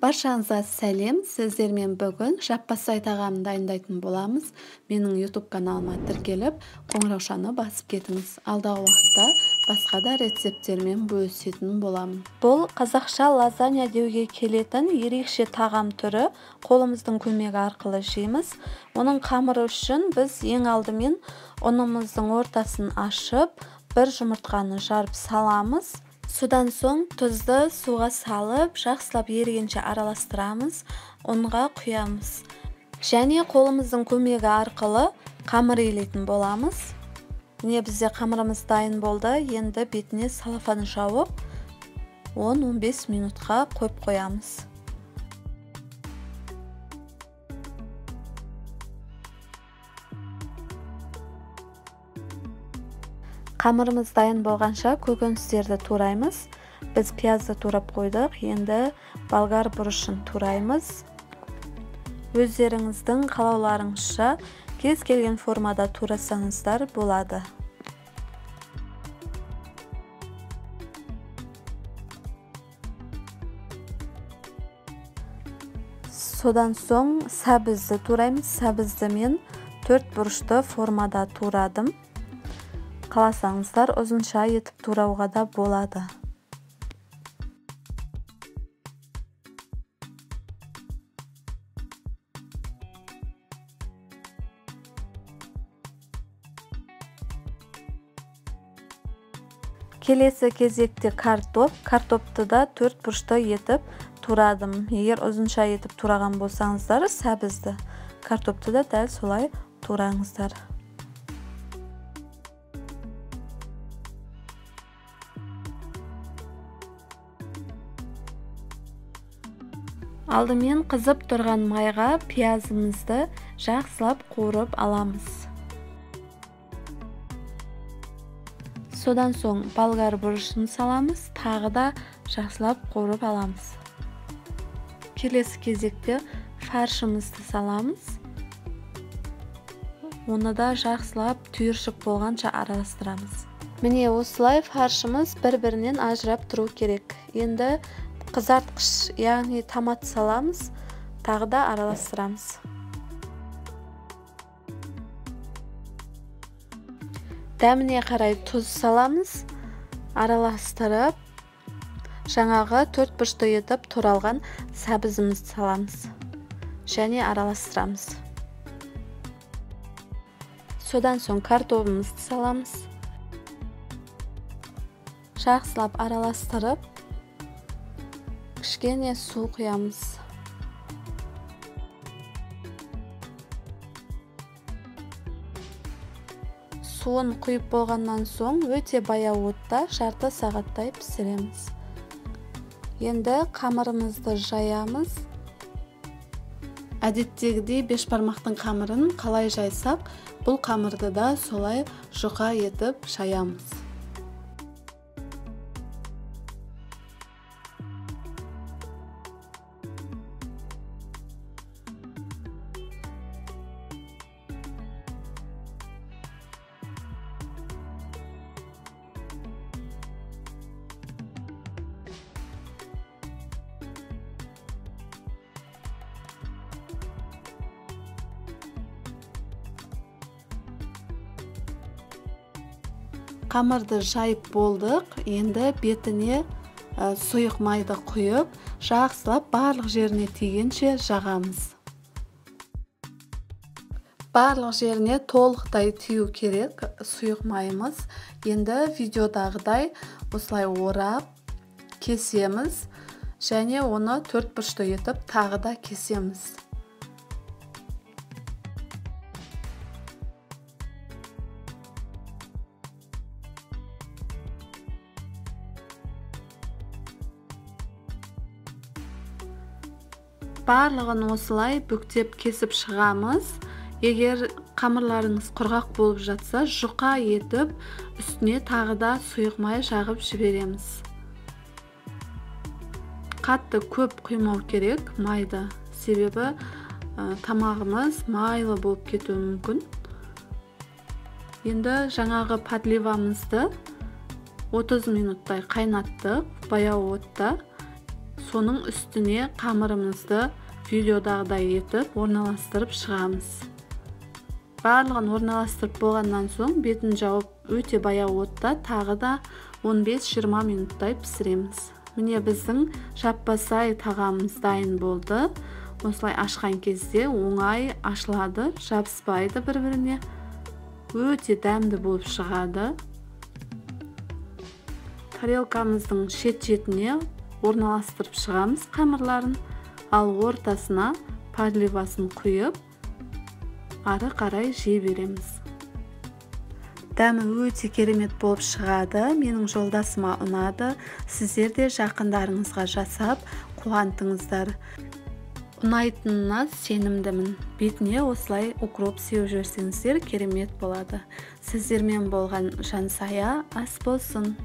Баршаңызға сәлем, сіздермен бүгін жаппасбай тағамын дайындайтын боламыз. Менің YouTube каналыма тіркеліп, қоңыраушаны басып кетіңіз. Алдағы уақытта басқа да рецепттермен бөлісетін боламын. Бұл қазақша лазанья деуге келетін ерекше тағам түрі, қолымыздың көмегі арқылы жейміз. Оның қамыры үшін біз ең алдымен ұнымыздың ортасын ашып, бір жұмыртқаны жарып саламыз. Содан соң тұзды суға салып, жақсылап ерігенше араластырамыз, ұнға құямыз. Және қолымыздың көмегі арқылы қамыр илейтін боламыз. Міне бізде қамырымыз дайын болды. Енді бетіне салафан жауып, 10-15 минутқа қойып қоямыз. Қамырымыз дайын болғанша көкөністерді тураймыз. Біз пиязды турап қойдық, енді болгар бұрышын тураймыз. Өздеріңіздің қалауларыңызша кез келген формада турасаңыздар болады. Содан соң сәбізді тураймыз. Сәбізді мен 4 бұрышты формада турадым. Қаласаңыздар ұзынша етіп турауға да болады. Келесі кезекте картопты да 4 бұрышты етіп турадым. Егер ұзынша етіп тураған болсаңыздар, сәбізді, картопты да дәл солай тураңыздар. Алдымен қызып тұрған майға пиязымызды жақсылап қуырып аламыз. Содан соң болгар бұрышын саламыз, тағы да жақсылап қуырып аламыз. Келесі кезекте фаршымызды саламыз. Оны да жақсылап түйіршік болғанша араластырамыз. Міне осылай фаршымыз бір-бірінен ажырап тұру керек. Енді қызартқыш, яғни томат саламыз, тағы да араластырамыз. Дәміне қарай тұз саламыз, араластырып, жаңағы 4 бұрышты етіп туралған сәбізімізді саламыз және араластырамыз. Содан соң картопымызды саламыз. Жақсылап араластырып, кішкене су құямыз. Суын құйып болғаннан соң өте баяу отта жарты сағаттай пісіреміз. Енді қамырымызды жаямыз. Әдеттегідей бешбармақтың қамырын қалай жайсақ, бұл қамырды да солай жұқа етіп жаямыз. Қамырды жайып болдық. Енді бетіне сұйық майды құйып, жақсылап барлық жеріне тигенше жағамыз. Барлық жеріне толықтай тию керек сұйық майымыз. Енді видеодағыдай осылай орап кесеміз және оны 4 бұрышты етіп тағы да кесеміз. Барлығын осылай бүктеп кесіп шығамыз. Егер қамырларыңыз құрғақ болып жатса, жұқа етіп, үстіне тағы да сұйық май жағып жібереміз. Қатты көп құймау керек майды, себебі тамағымыз майлы болып кетуі мүмкін. Енді жаңағы подливамызды 30 минуттай қайнаттық, баяу отта. соның үстіне қамырымызды видеодағыдай етіп орналастырып шығамыз. Барлығын орналастырып болғаннан соң бетін жауып өте баяу отта тағы да 15-20 минуттай пісіреміз. Міне біздің жаппасай тағамымыз дайын болды. Осылай ашқан кезде оңай ашылады, жабыспайды бір-біріне. Өте дәмді болып шығады. Тарелкамыздың шет-шетіне орналастырып шығамыз қамырларын, ал ортасына подливасын құйып, ары қарай жей береміз. Дәмі өте керемет болып шығады. Менің жолдасыма ұнады. Сіздер де жақындарыңызға жасап қуантыңыздар. Ұнайтынына сенімдімін. Бетіне осылай укроп сеуіп жіберсеңіздер керемет болады. Сіздермен болған Жансая ас болсын.